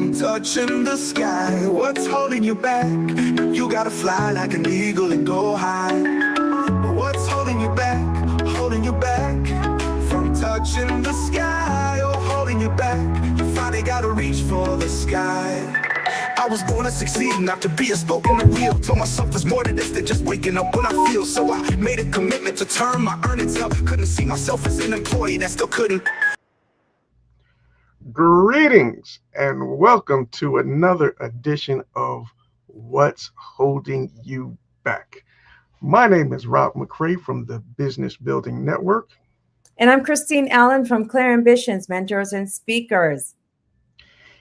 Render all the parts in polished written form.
from touching the sky. What's holding you back? You gotta fly like an eagle and go high. But what's holding you back? Holding you back from touching the sky. Oh, holding you back. You finally gotta reach for the sky. I was born to succeed, not to be a spoken or real. Told myself there's more to this than just waking up when I feel. So I made a commitment to turn my earnings up. Couldn't see myself as an employee that still couldn't. Greetings and welcome to another edition of What's Holding You Back. My name is Rob McCray from the Business Building Network. And I'm Chrstine Allen from Clear Ambitions, Mentors and Speakers.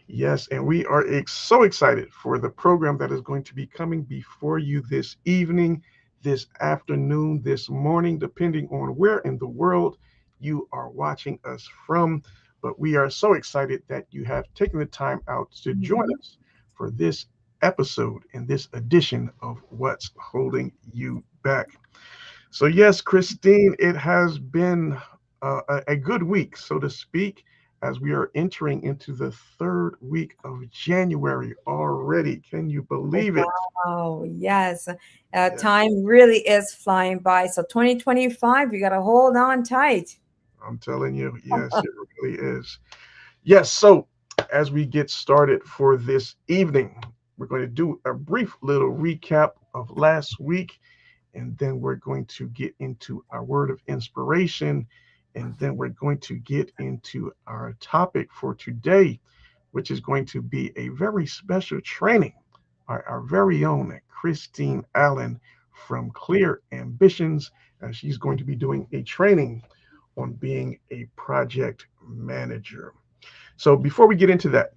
Yes, and we are so excited for the program that is going to be coming before you this evening, this afternoon, this morning, depending on where in the world you are watching us from. But we are so excited that you have taken the time out to join us for this episode and this edition of What's Holding You Back. So yes, Chrstine, it has been a good week, so to speak, as we are entering into the third week of January already. Can you believe it? Oh, yes. Time really is flying by. So 2025, you got to hold on tight. I'm telling you, yes, it really is. Yes, so as we get started for this evening, we're going to do a brief little recap of last week, and then we're going to get into our word of inspiration, and then we're going to get into our topic for today, which is going to be a very special training by our very own Chrstine Allen from Clear Ambitions. She's going to be doing a training on being a project manager. So before we get into that,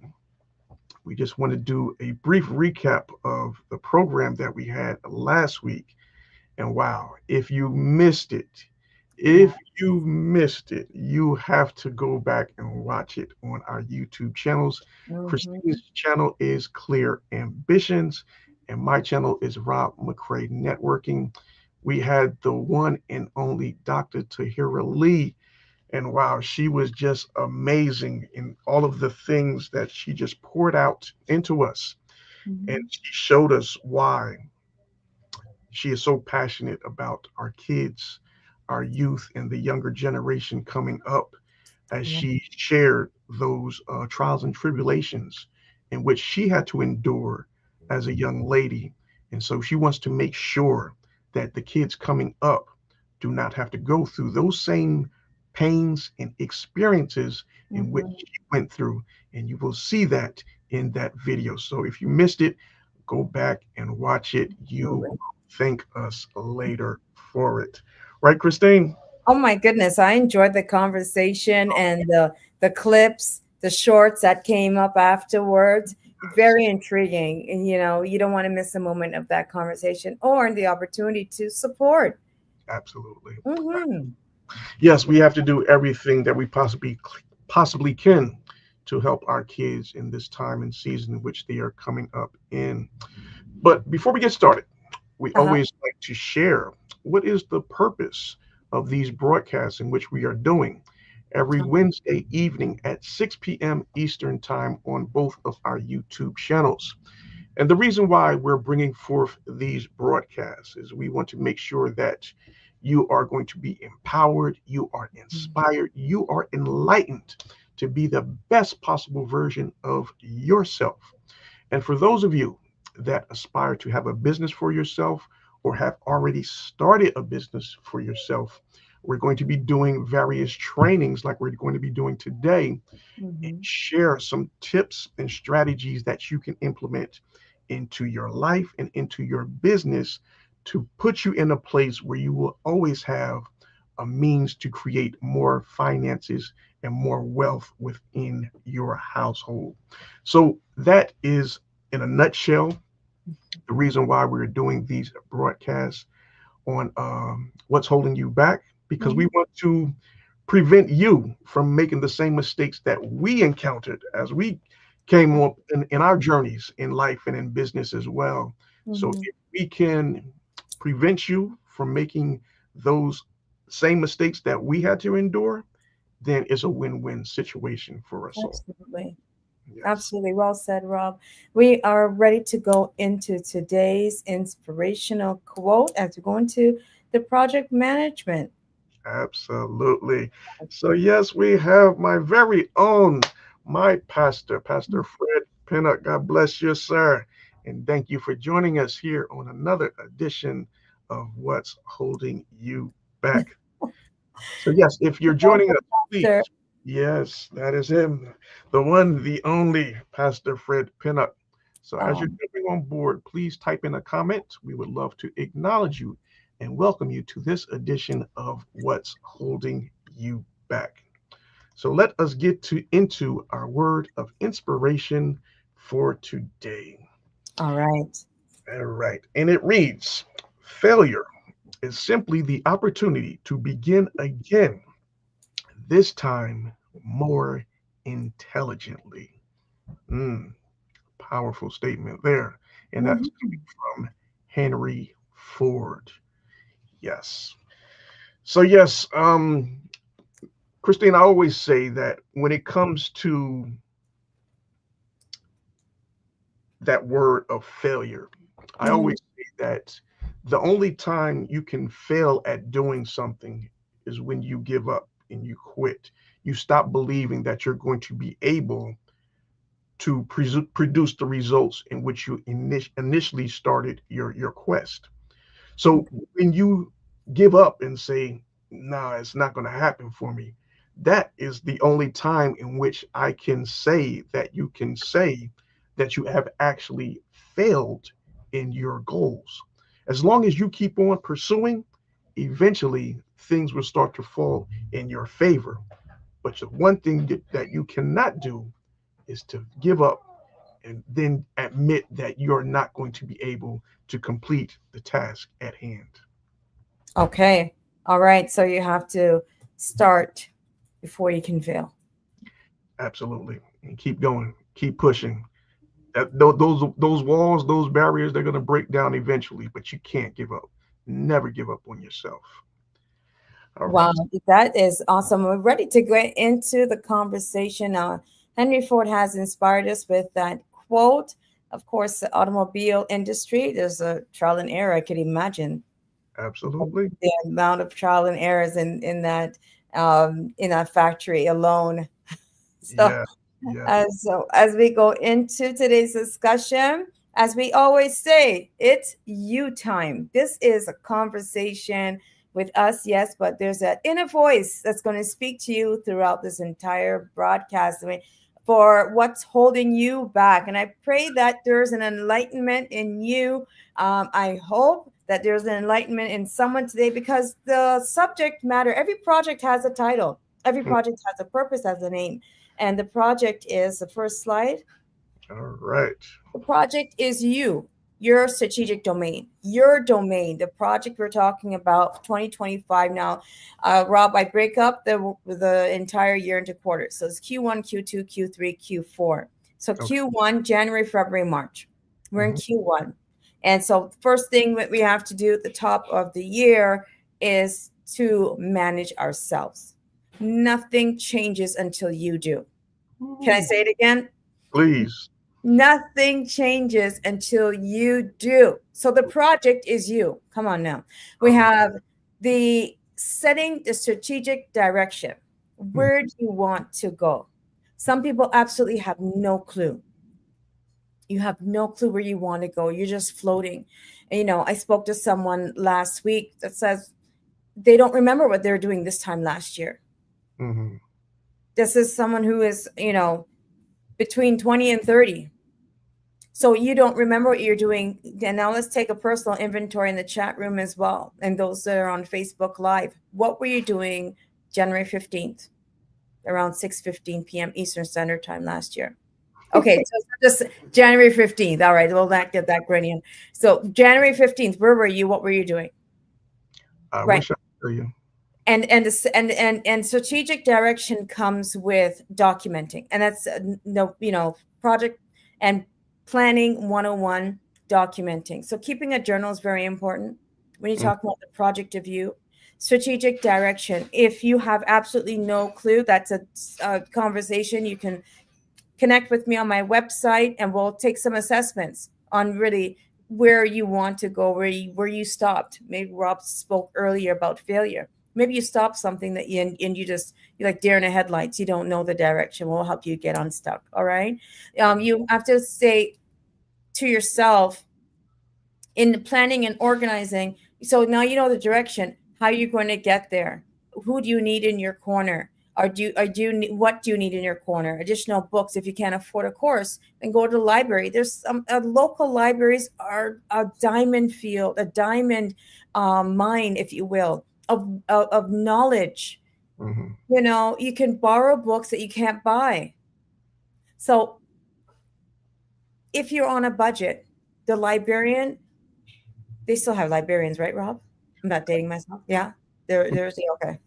we just want to do a brief recap of the program that we had last week. And wow, if you missed it, you have to go back and watch it on our YouTube channels. Chrstine's channel is Clear Ambitions, and my channel is Rob McCray Networking. We had the one and only Dr. Tahira Lee, and wow, she was just amazing in all of the things that she just poured out into us. And she showed us why she is so passionate about our kids, our youth, and the younger generation coming up, as she shared those trials and tribulations in which she had to endure as a young lady. And so she wants to make sure that the kids coming up do not have to go through those same pains and experiences in which she went through. And you will see that in that video. So if you missed it, go back and watch it. You will thank us later for it. Right, Chrstine? Oh my goodness, I enjoyed the conversation and the clips, the shorts that came up afterwards. Very intriguing. And, you know, you don't want to miss a moment of that conversation or the opportunity to support. Absolutely. Yes, we have to do everything that we possibly can to help our kids in this time and season in which they are coming up in. But before we get started, we always like to share what is the purpose of these broadcasts in which we are doing every Wednesday evening at 6 p.m. Eastern Time on both of our YouTube channels. And the reason why we're bringing forth these broadcasts is we want to make sure that you are going to be empowered, you are inspired, you are enlightened to be the best possible version of yourself. And for those of you that aspire to have a business for yourself or have already started a business for yourself, we're going to be doing various trainings like we're going to be doing today and share some tips and strategies that you can implement into your life and into your business to put you in a place where you will always have a means to create more finances and more wealth within your household. So that is, in a nutshell, the reason why we're doing these broadcasts on What's Holding You Back, because we want to prevent you from making the same mistakes that we encountered as we came up in our journeys in life and in business as well. So if we can prevent you from making those same mistakes that we had to endure, then it's a win-win situation for us all. Absolutely. Yes. Absolutely. Well said, Rob. We are ready to go into today's inspirational quote as we go into the project management. Absolutely. So, yes, we have my very own, my pastor, Pastor Fred Pinnock. God bless you, sir. And thank you for joining us here on another edition of What's Holding You Back. So, yes, if you're joining us, please. Sir. Yes, that is him, the one, the only Pastor Fred Pinnock. So, as you're Um, jumping on board, please type in a comment. We would love to acknowledge you and welcome you to this edition of What's Holding You Back. So, let us get into our word of inspiration for today. all right. All right, and it reads, failure is simply the opportunity to begin again, this time more intelligently. Mm, powerful statement there. And that's Mhm. coming from Henry Ford. Yes. So, yes, Christine, I always say that when it comes to that word of failure, I Mhm. always say that the only time you can fail at doing something is when you give up and you quit. You stop believing that you're going to be able to produce the results in which you initially started your quest. So when you give up and say, "Nah, it's not going to happen for me," that is the only time in which I can say that you can say that you have actually failed in your goals. As long as you keep on pursuing, eventually things will start to fall in your favor. But the one thing that you cannot do is to give up and then admit that you're not going to be able to complete the task at hand. Okay. All right. So you have to start before you can fail. Absolutely. And keep going, keep pushing. Those walls, those barriers, they're going to break down eventually, but you can't give up. Never give up on yourself. All Wow, right. that is awesome. We're ready to get into the conversation. Henry Ford has inspired us with that quote. Of course, the automobile industry, there's a trial and error. I could imagine Absolutely. the amount of trial and errors in that factory alone. So Yeah. Yeah. as we go into today's discussion, as we always say, it's you time. This is a conversation with us, yes, but there's that inner voice that's going to speak to you throughout this entire broadcast. I mean, for what's holding you back. And I pray that there's an enlightenment in you. I hope that there's an enlightenment in someone today because the subject matter, every project has a title, every Mm. project has a purpose, has a name. And the project is the first slide. All right. The project is you, your strategic domain, your domain. The project we're talking about, 2025 now. Rob, I break up the entire year into quarters. So it's Q1, Q2, Q3, Q4. So Okay. Q1, January, February, March. We're in Mhm. Q1. And so the first thing that we have to do at the top of the year is to manage ourselves. Nothing changes until you do. Can I Ooh, say it again? please. Nothing changes until you do. So the project is you. Come on now. We All have the setting the strategic direction. right. Where do you want to go? Some people absolutely have no clue. You have no clue where you want to go. You're just floating. And, I spoke to someone last week that says they don't remember what they're doing this time last year. Mm-hmm. This is someone who is, between 20 and 30. So you don't remember what you're doing. And now let's take a personal inventory in the chat room as well. And those that are on Facebook Live. What were you doing January 15th around 6:15 p.m. Eastern Standard Time last year? Okay, so just January 15th. All right, we'll not get that grinning. So January 15th, where were you? What were you doing? I Right. wish I could tell you. And strategic direction comes with documenting. And that's project and planning 101, documenting. So keeping a journal is very important when you Mm. talk about the project of you. Strategic direction, if you have absolutely no clue, that's a conversation you can connect with me on my website, and we'll take some assessments on really where you want to go, where you stopped. Maybe Rob spoke earlier about failure. Maybe you stopped something that you're like deer in the headlights. You don't know the direction. We'll help you get unstuck. All right. You have to say to yourself in the planning and organizing. So now you know the direction. How are you going to get there? Who do you need in your corner? What do you need in your corner? Additional books. If you can't afford a course, then go to the library. There's some local libraries are a diamond field, a diamond mine, if you will, of knowledge. You know, you can borrow books that you can't buy. So if you're on a budget, the librarian, they still have librarians, right, Rob? I'm not dating myself. Yeah, there's okay.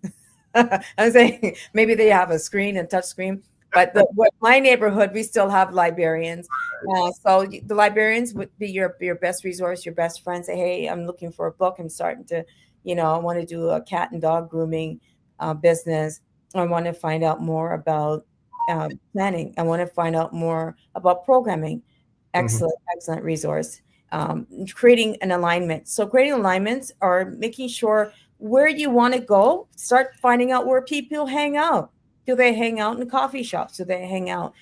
I'm saying maybe they have a screen and touch screen, but my neighborhood, we still have librarians. So the librarians would be your best resource, your best friend. Say, hey, I'm looking for a book. I'm starting to, I want to do a cat and dog grooming business. I want to find out more about planning. I want to find out more about programming. Excellent resource. Creating an alignment. So creating alignments are making sure where you want to go. Start finding out where people hang out. Do they hang out in coffee shops? Do they hang out,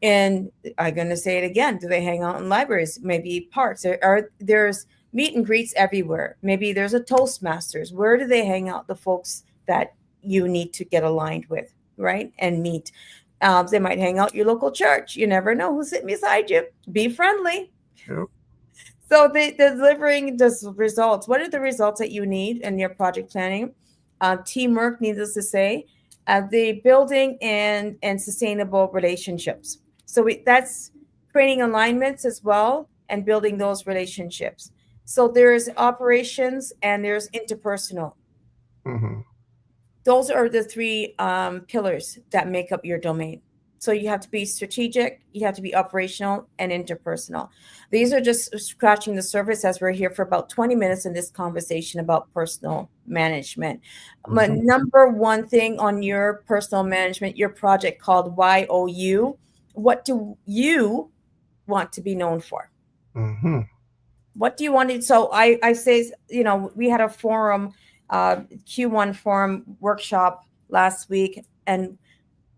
and I'm going to say it again. Do they hang out in libraries? Maybe parks. There's meet and greets everywhere. Maybe there's a Toastmasters. Where do they hang out? The folks that you need to get aligned with, right? And meet. They might hang out your local church. You never know who's sitting beside you. Be friendly. Yep. So delivering the results. What are the results that you need in your project planning? Teamwork, needless to say, the building and sustainable relationships. So that's creating alignments as well and building those relationships. So there's operations and there's interpersonal. Those are the three pillars that make up your domain. So you have to be strategic, you have to be operational, and interpersonal. These are just scratching the surface as we're here for about 20 minutes in this conversation about personal management. My number one thing on your personal management, your project called YOU, what do you want to be known for? What do you want to, so I say, we had a forum, Q1 forum workshop last week, and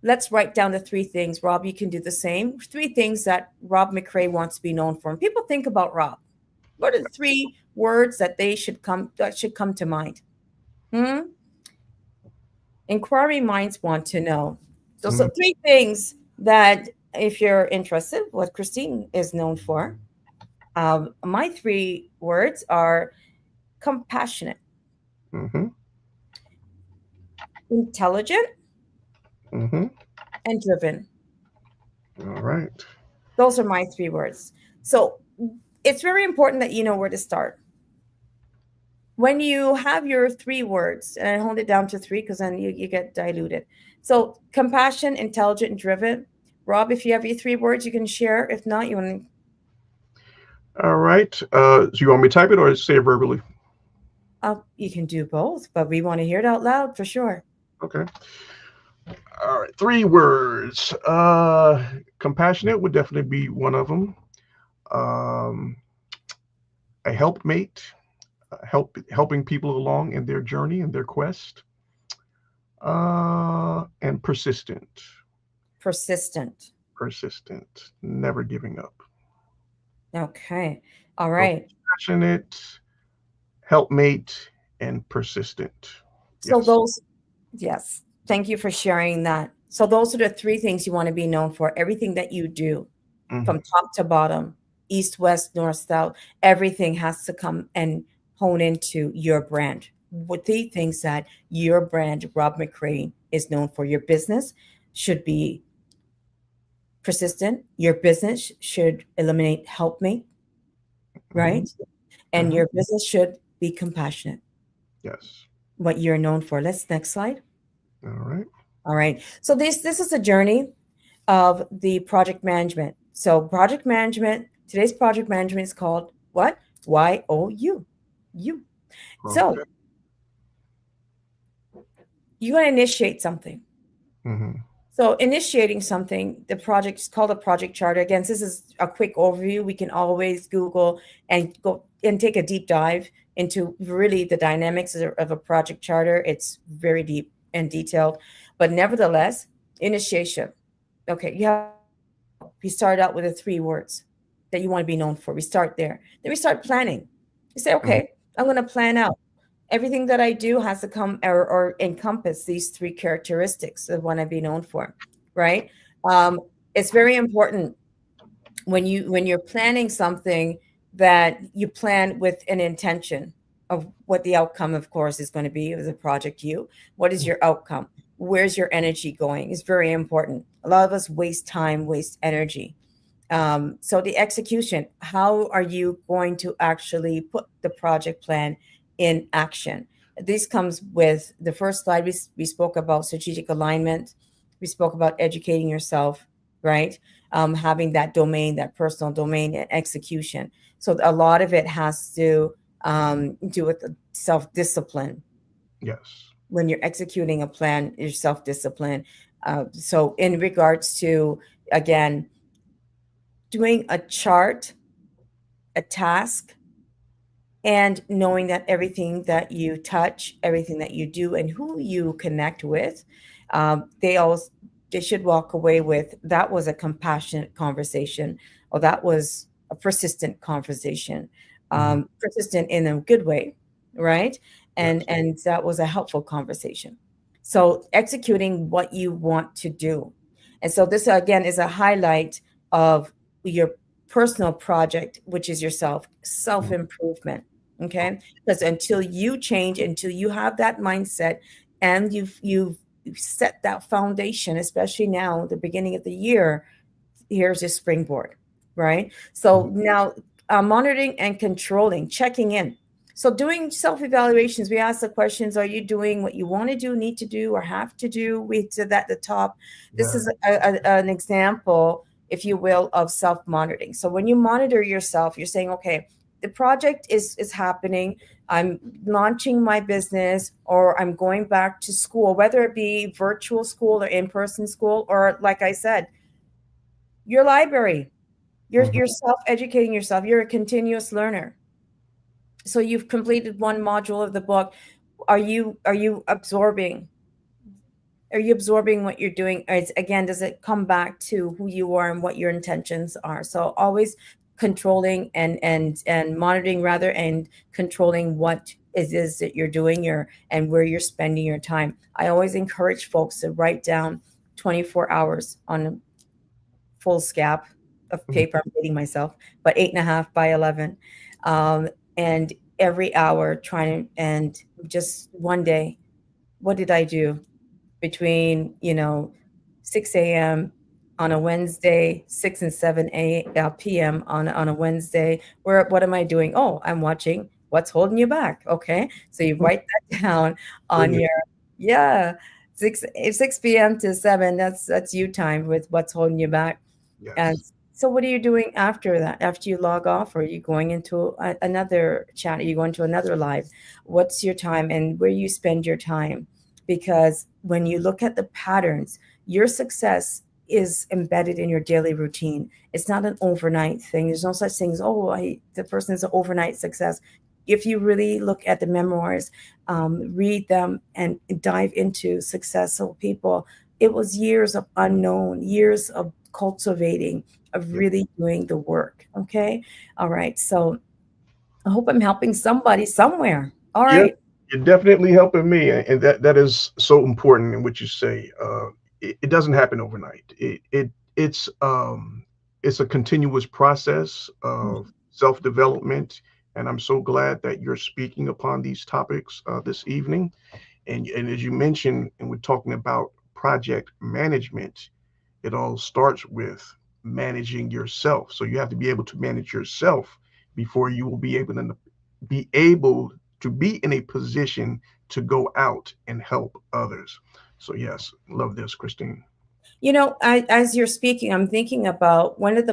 let's write down the three things. Rob, you can do the same. Three things that Rob McCray wants to be known for. And people think about Rob. What are the three words that should come to mind? Inquiry minds want to know. So three things that, if you're interested, what Chrstine is known for. My three words are compassionate, intelligent, and driven. All right. Those are my three words. So it's very important that you know where to start. When you have your three words, and I hold it down to three because then you get diluted. So compassion, intelligent, and driven. Rob, if you have your three words, you can share. If not, you want to. All right. So you want me to type it or say it verbally? You can do both, but we want to hear it out loud for sure. Okay. All right, three words. Compassionate would definitely be one of them. A helpmate, helping people along in their journey and their quest. And persistent. Persistent, never giving up. Okay. All right. So passionate, helpmate, and persistent. So yes. Thank you for sharing that. So those are the three things you want to be known for. Everything that you do from top to bottom, east, west, north, south, everything has to come and hone into your brand. What the things that your brand, Rob McCray, is known for. Your business should be persistent. Your business should eliminate helpmate, right? And your business should be compassionate. Yes. What you're known for. Next slide. All right. So this is a journey of the project management. So project management, today's project management is called what? YOU. You. Okay. So you're going to initiate something. So initiating something, the project is called a project charter. Again, this is a quick overview. We can always Google and go and take a deep dive into really the dynamics of a project charter. It's very deep and detailed, but nevertheless, initiation. Okay, you have a logo. We start out with the three words that you want to be known for. We start there. Then we start planning. You say, Mhm. okay, I'm going to plan out. Everything that I do has to come or encompass these three characteristics of what I be known for, right? Um, it's very important when you're planning something that you plan with an intention of what the outcome, of course, is going to be of the project. What is your outcome? Where's your energy going? Is very important. A lot of us waste time, waste energy. So the execution, how are you going to actually put the project plan in action? This comes with the first slide. We spoke about strategic alignment. We spoke about educating yourself, right? Having that domain, that personal domain and execution. So a lot of it has to do with self-discipline. Yes. When you're executing a plan, your self-discipline. So in regards to, again, doing a chart, a task, and knowing that everything that you touch, everything that you do, and who you connect with, they all they should walk away with that was a compassionate conversation, or that was a persistent conversation, Hmm. persistent in a good way, right? And Yes. and that was a helpful conversation. So executing what you want to do, and so this again is a highlight of your personal project, which is yourself, self Mhm. improvement. Okay, because until you change, until you have that mindset, and you've set that foundation, especially now, the beginning of the year, here's your springboard, right? So Mhm. now, monitoring and controlling, checking in. So doing self-evaluations, we ask the questions: are you doing what you want to do, need to do, or have to do? We did that at the top. This Yeah. is an example, if you will, of self-monitoring. So when you monitor yourself, you're saying, okay, the project is happening. I'm launching my business, or I'm going back to school, whether it be virtual school or in-person school, or like I said, your library. Mhm. You're self-educating yourself. You're a continuous learner. So you've completed one module of the book. Are you absorbing? Are you absorbing what you're doing? Or again, does it come back to who you are and what your intentions are? So always controlling and monitoring, rather, and controlling what it is that you're doing, and where you're spending your time. I always encourage folks to write down 24 hours on full scap of Mhm. paper. I'm dating myself, but 8.5 by 11. Um, and every hour trying to, and just one day, what did I do between, 6 a.m. on a Wednesday, 6 and 7 p.m. on a Wednesday? What am I doing? Oh, I'm watching What's Holding You Back. Okay. So you write that down on Brilliant. your, yeah, 6 p.m. to 7. That's you time with What's Holding You Back. And Yes. so, what are you doing after that? After you log off, or are you going into another chat? Are you going to another live? What's your time and where you spend your time? Because when you look at the patterns, your success is embedded in your daily routine. It's not an overnight thing. There's no such thing as, oh, the person is an overnight success. If you really look at the memoirs, read them, and dive into successful people, it was years of unknown, years of cultivating, of Yeah. really doing the work. Okay. All right. So I hope I'm helping somebody somewhere. All Yeah. right. You're definitely helping me, and that is so important in what you say. It doesn't happen overnight. It's a continuous process of self development, and I'm so glad that you're speaking upon these topics this evening. And as you mentioned, and we're talking about project management, it all starts with managing yourself. So you have to be able to manage yourself before you will be able to be in a position to go out and help others. So yes, love this, Christine. As you're speaking, I'm thinking about one of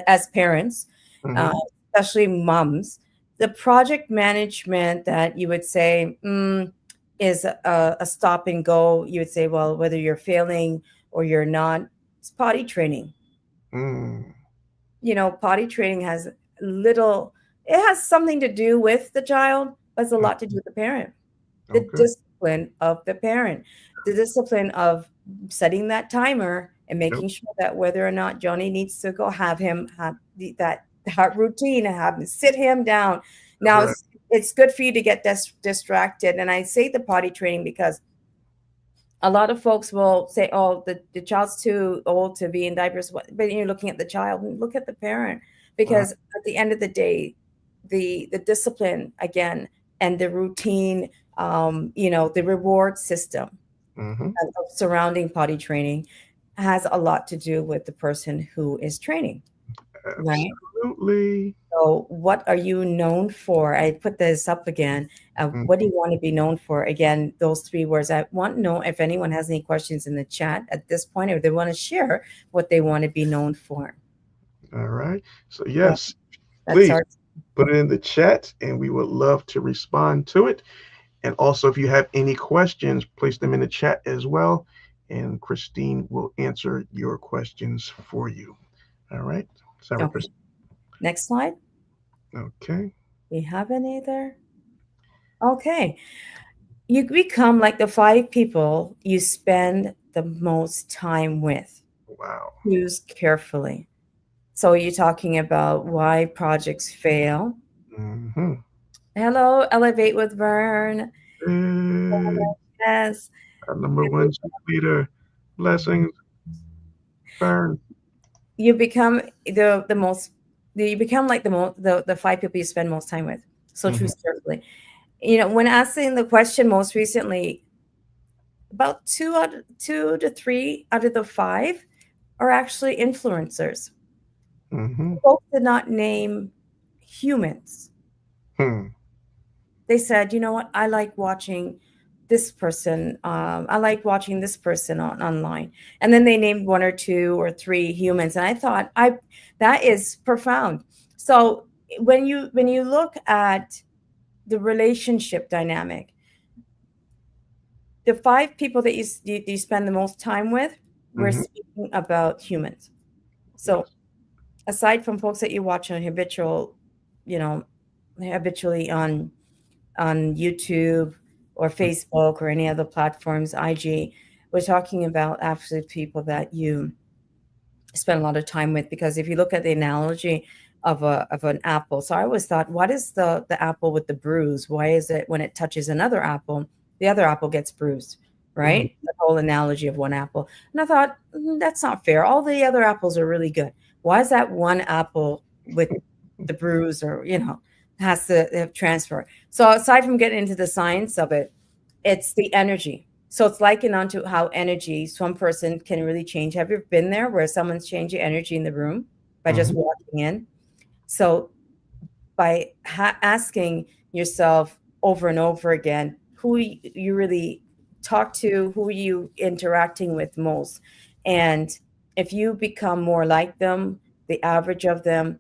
as parents, uh, Hmm. especially moms, the project management that you would say is a stop and go. You would say, well, whether you're failing or you're not, it's potty training. Mm. Potty training has little, it has something to do with the child, but it's a Mm. lot to do with the parent. The Okay. discipline of the parent, the discipline of setting that timer and Yep. making sure that whether or not Johnny needs to go, have him have that routine and have him sit him down. That's Now right. it's good for you to get distracted. And I say the potty training because a lot of folks will say, oh, the child's too old to be in diapers. But you're looking at the child and look at the parent, Wow. because at the end of the day, the discipline again and the routine, the reward system Mm-hmm. of surrounding potty training has a lot to do with the person who is training, right? Absolutely. So, what are you known for? I put this up again. Mm. What do you want to be known for? Again, those three words. I want to know if anyone has any questions in the chat at this point, or they want to share what they want to be known for. All right. So Yeah, yes, that's please our. put it in the chat, and we would love to respond to it. And also, if you have any questions, place them in the chat as well, and Chrstine will answer your questions for you. All right. Sorry, Okay. Chrstine. Next slide. Okay. We have any there? Okay. You become like the 5 people you spend the most time with. Wow. Choose carefully. So you're talking about why projects fail. Mm-hmm. Hello, Elevate with Vern. Hey, Yes. our number one leader. Blessings, Fern. You become the most, you become like the 5 people you spend most time with. So Mm-hmm. choose carefully. When asking the question most recently, about 2 to 3 out of the 5 are actually influencers. Mm-hmm. Folks did not name humans. Hmm. They said, you know what, I like watching this person. I like watching this person online. And then they named 1 or 2 or 3 humans. And I thought, that is profound. So when you look at the relationship dynamic, the 5 people that you spend the most time with, we're Mm-hmm. speaking about humans. So Yes. aside from folks that you watch on habitually on YouTube or Facebook or any other platforms, IG, we're talking about actually people that you spend a lot of time with. Because if you look at the analogy of an apple, so I always thought, what is the apple with the bruise? Why is it when it touches another apple, the other apple gets bruised, Mm. right? The whole analogy of one apple. And I thought, that's not fair. All the other apples are really good. Why is that one apple with the bruise, or has to transfer? So aside from getting into the science of it, it's the energy. So it's likened onto how energy, some person can really change. Have you ever been there where someone's changing energy in the room by just Mm-hmm. walking in? So by asking yourself over and over again, who you really talk to, who are you interacting with most? And if you become more like them, the average of them,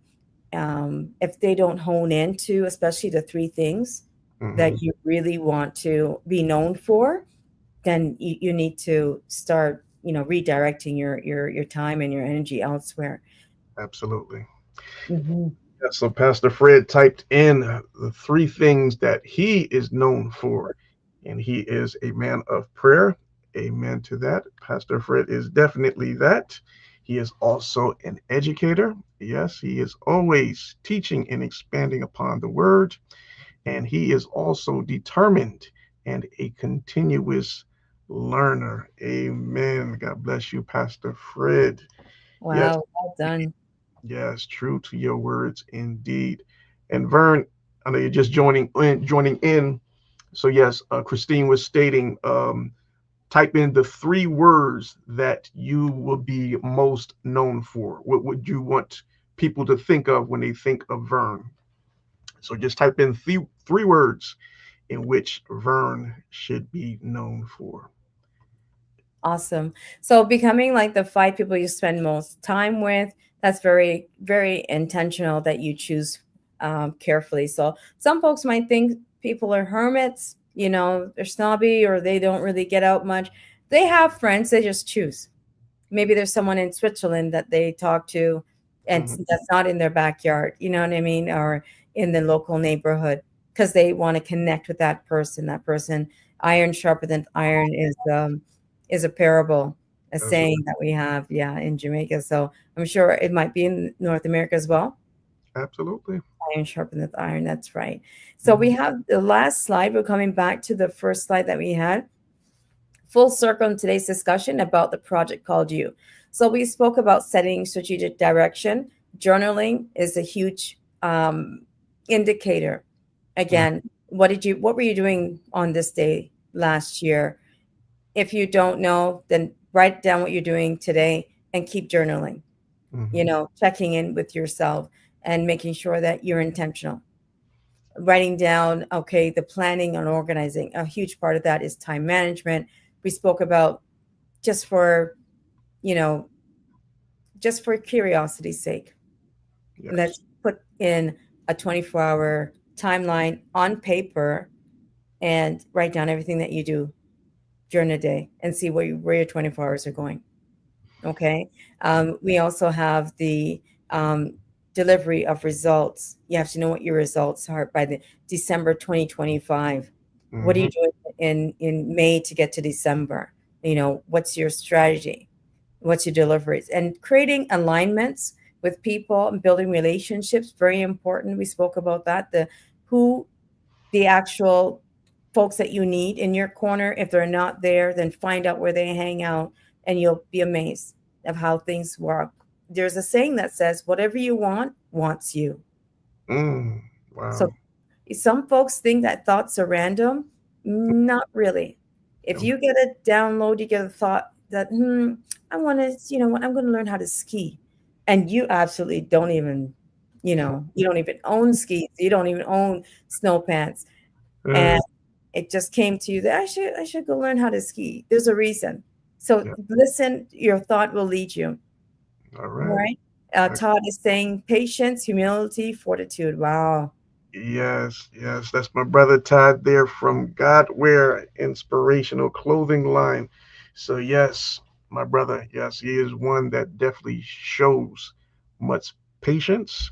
if they don't hone into, especially the 3 things that Mm-hmm. you really want to be known for, then you need to start, redirecting your time and your energy elsewhere. Absolutely. Hmm. Yeah, so Pastor Fred typed in the 3 things that he is known for, and he is a man of prayer. Amen to that. Pastor Fred is definitely that. He is also an educator. Yes, he is always teaching and expanding upon the word, and he is also determined and a continuous learner. Amen. God bless you, Pastor Fred. Yes, Wow, well done. yes, true to your words indeed. And Vern, I know you're just joining in. So yes, Chrstine was stating, type in the 3 words that you will be most known for. What would you want people to think of when they think of Vern? So just type in three words in which Vern should be known for. Awesome. So becoming like the 5 people you spend most time with, that's very, very intentional that you choose carefully. So some folks might think people are hermits, they're snobby or they don't really get out much. They have friends, they just choose. maybe there's someone in Switzerland that they talk to, and Hmm. that's not in their backyard, you know what I mean, or in the local neighborhood, because they want to connect with that person. That person, iron sharper than iron, is a parable, a saying Absolutely. that we have, yeah, in Jamaica. So I'm sure it might be in North America as well. Absolutely. Iron sharpeneth iron. That's right. So we Hmm. have the last slide. We're coming back to the first slide that we had. Full circle in today's discussion about the project called You. So we spoke about setting strategic direction. Journaling is a huge indicator. Again, what were you doing on this day last year? If you don't know, then write down what you're doing today and keep journaling. Hmm. Checking in with yourself and making sure that you're intentional. Writing down, okay, the planning and organizing. A huge part of that is time management. We spoke about, just for, you know, just for curiosity's sake, Yes. let's put in a 24-hour timeline on paper and write down everything that you do during the day and see where your 24 hours are going. Okay. We also have the um, delivery of results. You have to know what your results are by the December 2025. What are Hmm. you doing in May to get to December? What's your strategy? What's your deliveries? And creating alignments with people and building relationships, very important. We spoke about that. Who the actual folks that you need in your corner. If they're not there, then find out where they hang out, and you'll be amazed of how things work. There's a saying that says, whatever you want wants you. Mm. So Wow. some folks think that thoughts are random. Not really. If Okay. you get a download, you get a thought that, I want to, what, I'm going to learn how to ski. And you absolutely don't even, you don't even own skis. You don't even own snow pants. And Uh, it just came to you that I should go learn how to ski. There's a reason. So yeah. listen, your thought will lead you. All All right. right. I, Todd is saying patience, humility, fortitude. Wow. yes. Yes. That's my brother Todd there from Godwear Inspirational Clothing Line. So yes, my brother. Yes, he is one that definitely shows much patience,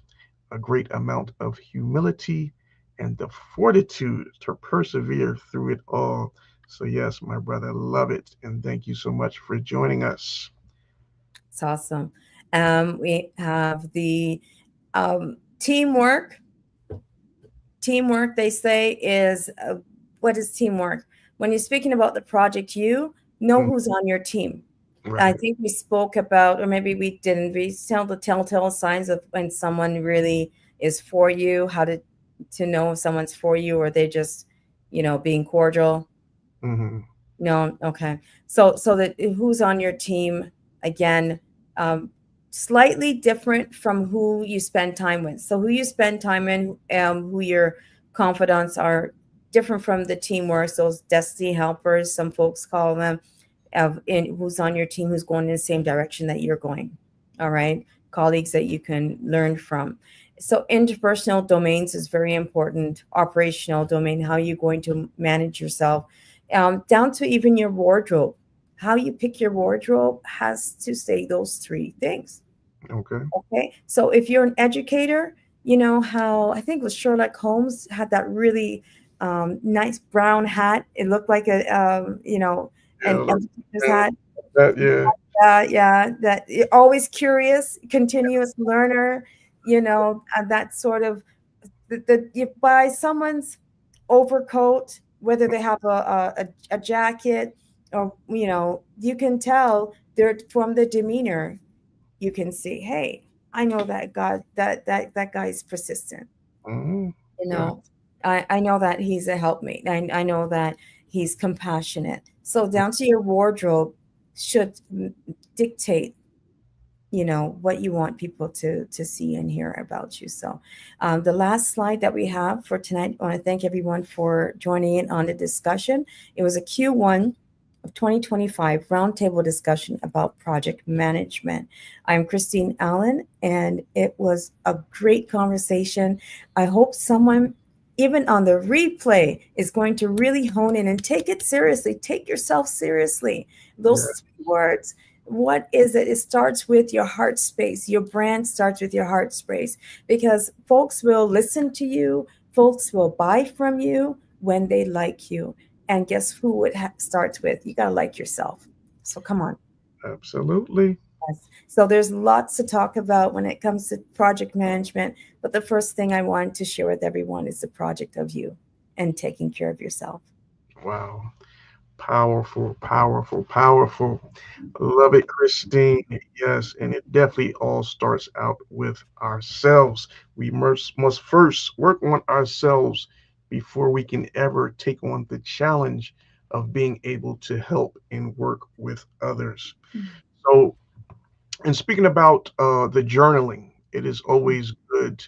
a great amount of humility, and the fortitude to persevere through it all. So yes, my brother, love it, and thank you so much for joining us. It's awesome. We have the teamwork. Teamwork, they say, is what is teamwork? When you're speaking about the project, you know Mm, who's on your team. I right. think we spoke about, or maybe we didn't. We tell the telltale signs of when someone really is for you, how to know if someone's for you, or they just, being cordial. Hmm. No, okay. So that who's on your team, again, um, slightly different from who you spend time with. So who you spend time in, who your confidants are, different from the teamwork. Those destiny helpers, some folks call them, in who's on your team, who's going in the same direction that you're going. All right, colleagues that you can learn from. So interpersonal domains is very important. Operational domain, how you're going to manage yourself, down to even your wardrobe. How you pick your wardrobe has to say those three things. Okay. Okay. So if you're an educator, you know how I think it was Sherlock Holmes had that really nice brown hat. It looked like Yeah. an Look, educator's hat. that. Yeah. Yeah, that always curious, continuous learner, that sort of you buy someone's overcoat, whether they have a jacket, or you can tell they're from the demeanor. You can see, hey, I know that guy, that guy's persistent. Hmm. you Yeah. know I know that he's a helpmate. I know that he's compassionate. So down to your wardrobe should dictate what you want people to see and hear about you. So the last slide that we have for tonight, I want to thank everyone for joining in on the discussion. It was a Q1 of 2025 roundtable discussion about project management. I'm Chrstine Allen, and it was a great conversation. I hope someone, even on the replay, is going to really hone in and take it seriously. Take yourself seriously. Yeah. Those three words, What is it? It starts with your heart space. Your brand starts with your heart space, because folks will listen to you, folks will buy from you when they like you. And guess who it starts with? You got to like yourself. So come on. Absolutely. Yes. So there's lots to talk about when it comes to project management. But the first thing I want to share with everyone is the project of you and taking care of yourself. Wow. Powerful, powerful, powerful. Love it, Christine. Yes, and it definitely all starts out with ourselves. We must first work on ourselves before we can ever take on the challenge of being able to help and work with others. So, and speaking about the journaling, it is always good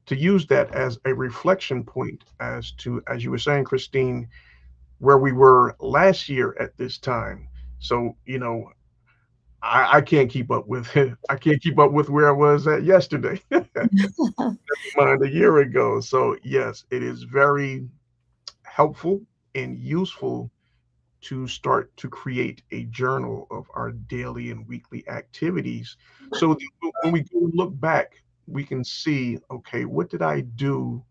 to use that as a reflection point as to, as you were saying, Christine, where we were last year at this time. So, I can't keep up with it. I can't keep up with where I was at yesterday, mind a year ago. So, yes, it is very helpful and useful to start to create a journal of our daily and weekly activities. So that when we go look back, we can see, okay, what did I do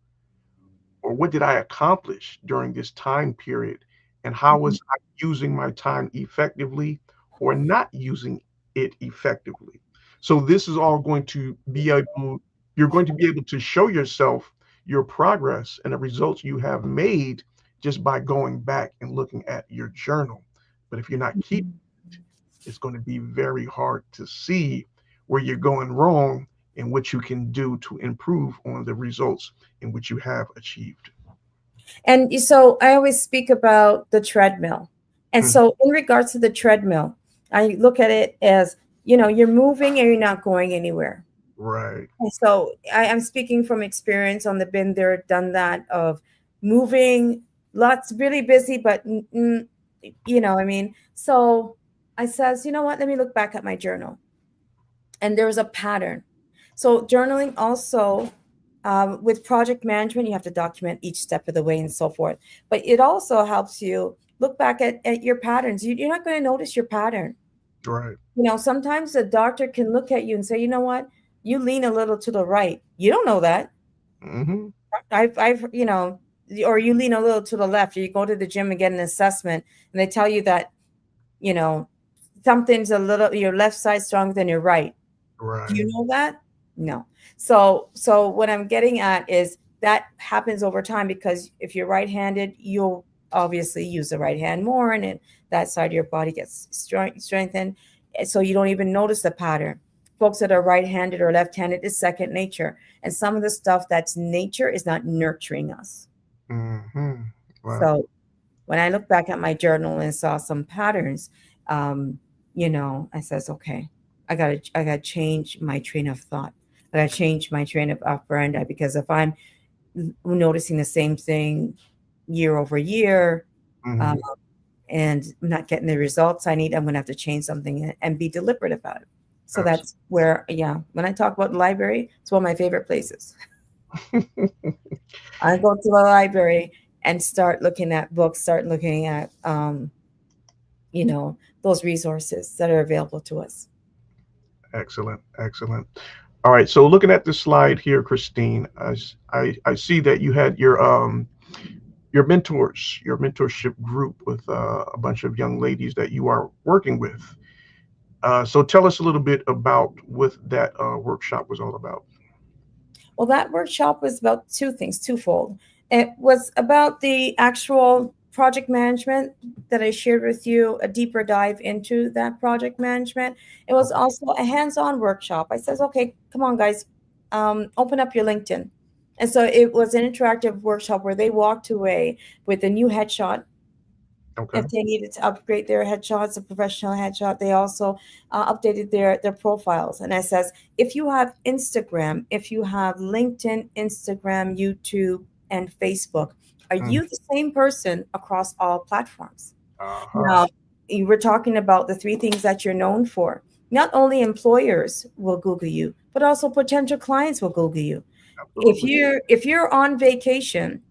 or what did I accomplish during this time period? And how was I using my time effectively or not using it effectively? So this is all going to be able, you're going to be able to show yourself your progress and the results you have made just by going back and looking at your journal. But if you're not keeping, it's going to be very hard to see where you're going wrong and what you can do to improve on the results in which you have achieved. And so I always speak about the treadmill. And Mhm. so, in regards to the treadmill, I look at it as, you're moving and you're not going anywhere. Right. And so I'm speaking from experience on the been there, done that of moving, lots, really busy, but I mean, so I says, you know what, let me look back at my journal. And there's a pattern. So journaling also, with project management, you have to document each step of the way and so forth. But it also helps you look back at your patterns. You're not going to notice your pattern. Right. Sometimes a doctor can look at you and say, you know what, you lean a little to the right. You don't know that. Hmm. Or you lean a little to the left. Or you go to the gym and get an assessment, and they tell you that, you know, something's a little, your left side stronger than your right. Do Right. you know that? No. So what I'm getting at is that happens over time, because if you're right-handed, you'll obviously use the right hand more, and then that side of your body gets strengthened. So you don't even notice the pattern. Folks that are right-handed or left-handed is second nature. And some of the stuff that's nature is not nurturing us. Hmm. Wow. So when I look back at my journal and saw some patterns, I says, okay, I gotta change my train of thought. I gotta change my train of operandi, because if I'm noticing the same thing year over year, um, Hmm. and I'm not getting the results I need, I'm gonna have to change something and be deliberate about it. So Absolutely. that's where, yeah, when I talk about the library, it's one of my favorite places. I go to the library and start looking at books, start looking at you know, those resources that are available to us. Excellent. Excellent. All right. So looking at the slide here, Christine, I see that you had your mentors, your mentorship group with a bunch of young ladies that you are working with. So tell us a little bit about what that workshop was all about. Well, that workshop was about two things, twofold. It was about the actual project management that I shared with you, a deeper dive into that project management. It was Okay. also a hands-on workshop. I says, okay, come on, guys, open up your LinkedIn. And so it was an interactive workshop where they walked away with a new headshot. Okay. If they needed to upgrade their headshots, a professional headshot, they also updated their profiles. And I says, if you have Instagram, if you have LinkedIn, Instagram, YouTube, and Facebook, are Mm. you the same person across all platforms? Uh-huh. Now, you were talking about the three things that you're known for. Not only employers will Google you, but also potential clients will Google you. If Absolutely. you're on vacation,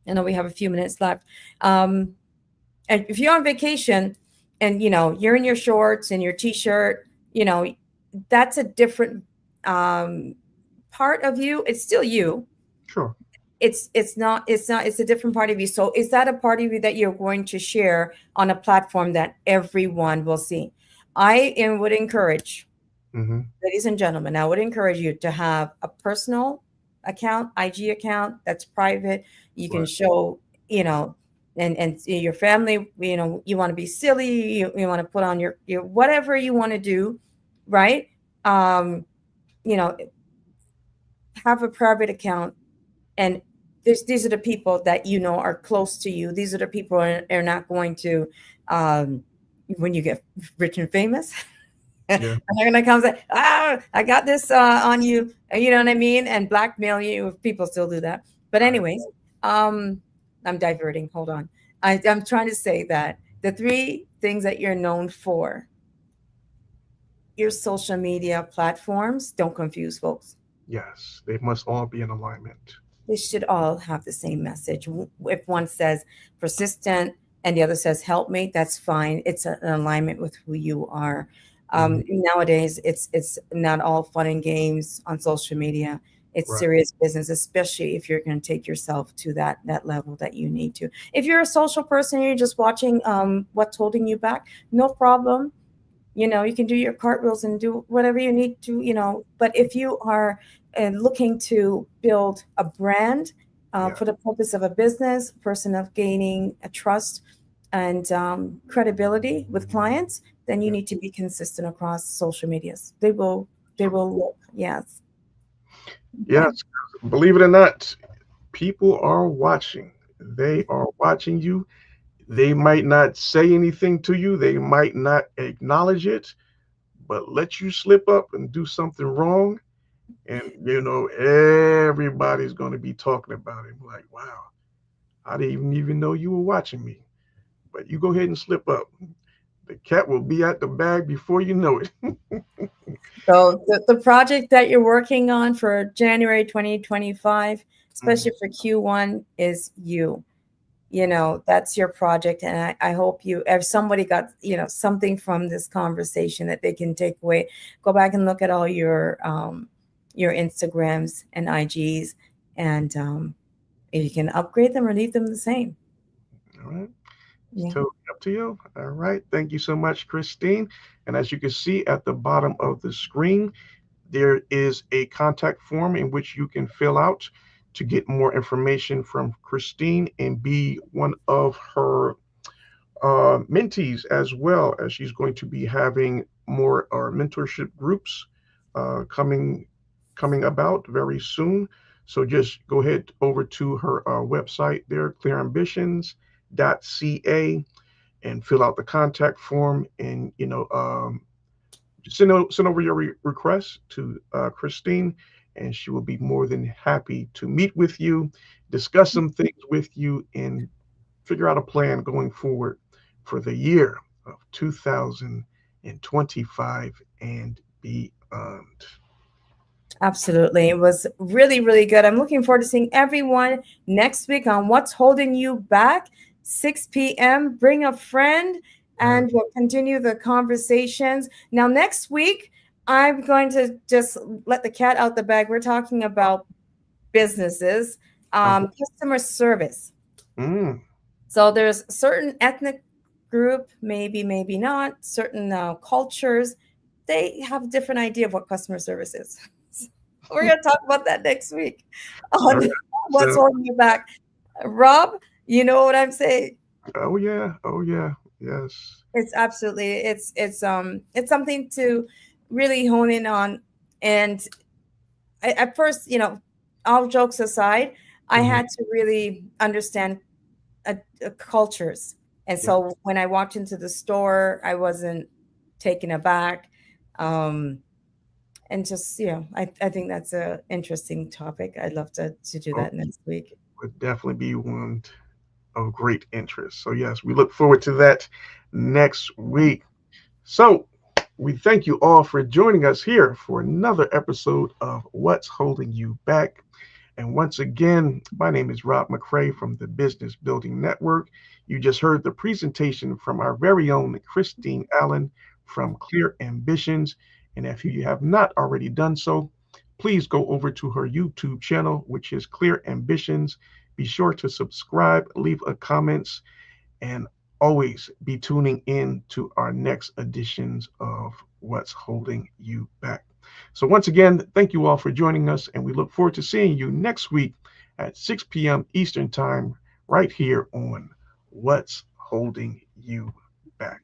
I know we have a few minutes left. And if you're on vacation and you're in your shorts and your t-shirt, that's a different part of you. It's still you. Sure. It's a different part of you. So is that a part of you that you're going to share on a platform that everyone will see? Would encourage, ladies and gentlemen, I would encourage you to have a personal account, IG account that's private. You can Right. show, and your family, you want to be silly, you want to put on your whatever you want to do, right? Um, you know, have a private account, and these are the people that are close to you. These are the people are not going to, when you get rich and famous, Yeah. they're gonna come say, I got this on you, you know what I mean, and blackmail you. If people still do that, but Right. anyways, I'm diverting. Hold on, I'm trying to say that the three things that you're known for, your social media platforms, don't confuse folks. Yes, they must all be in alignment. They should all have the same message. If one says persistent and the other says help me, that's fine. It's an alignment with who you are. Nowadays, it's not all fun and games on social media. It's Right. serious business, especially if you're going to take yourself to that level that you need to. If you're a social person and you're just watching what's holding you back, no problem. You can do your cartwheels and do whatever you need to, but if you are looking to build a brand Yeah. for the purpose of a business person, of gaining a trust and credibility with clients, then you Yeah. need to be consistent across social medias. They will look. Yes. Okay. Yes. Believe it or not, people are watching. They are watching you. They might not say anything to you. They might not acknowledge it, but let you slip up and do something wrong. And, everybody's going to be talking about it. Like, wow, I didn't even know you were watching me. But you go ahead and slip up. The cat will be at the bag before you know it. So the project that you're working on for January 2025, especially for Q1, is you. That's your project, and I hope if somebody got something from this conversation that they can take away, go back and look at all your Instagrams and IGs, and if you can upgrade them or leave them the same. All right. It's Yeah. totally up to you. All right. Thank you so much, Chrstine. And as you can see at the bottom of the screen, there is a contact form in which you can fill out to get more information from Chrstine and be one of her mentees, as well as she's going to be having more mentorship groups coming about very soon. So just go ahead over to her website there, clearambitions.ca, and fill out the contact form, and send over your request to Chrstine, and she will be more than happy to meet with you, discuss some things with you, and figure out a plan going forward for the year of 2025 and beyond. Absolutely. It was really, really good. I'm looking forward to seeing everyone next week on What's Holding You Back, 6 p.m. Bring a friend, and we'll continue the conversations. Now, next week, I'm going to just let the cat out the bag. We're talking about businesses, customer service. Mm. So there's certain ethnic group, maybe not, certain cultures, they have a different idea of what customer service is. We're going to talk about that next week on Right. What's So, Holding You Back. Rob, you know what I'm saying? oh yeah, oh yeah, yes. It's absolutely it's something to really hone in on. And at first, all jokes aside, I Mhm. had to really understand cultures. And Yeah. so when I walked into the store, I wasn't taken aback. And just, I think that's a interesting topic. I'd love to do Oh, that next week. would definitely be one of great interest. So yes, we look forward to that next week. So we thank you all for joining us here for another episode of What's Holding You Back. And once again, my name is Rob McCray from the Business Building Network. You just heard the presentation from our very own Chrstine Allen from Clear Ambitions. And if you have not already done so, please go over to her YouTube channel, which is Clear Ambitions. Be sure to subscribe, leave a comments, and always be tuning in to our next editions of What's Holding You Back. So once again, thank you all for joining us, and we look forward to seeing you next week at 6 p.m. Eastern Time right here on What's Holding You Back.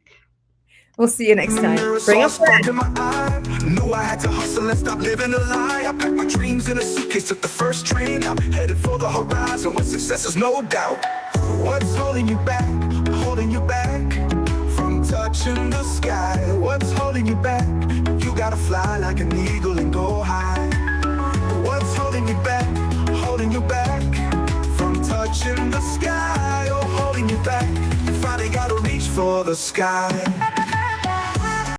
We'll see you next time. Bring a friend. Knew I had to hustle and stop living a lie. I packed my dreams in a suitcase, took the first train. I'm headed for the horizon where success is no doubt. What's holding you back? Holding you back from touching the sky. What's holding you back? You gotta fly like an eagle and go high. What's holding you back? Holding you back from touching the sky. Oh, holding you back. You finally gotta reach for the sky.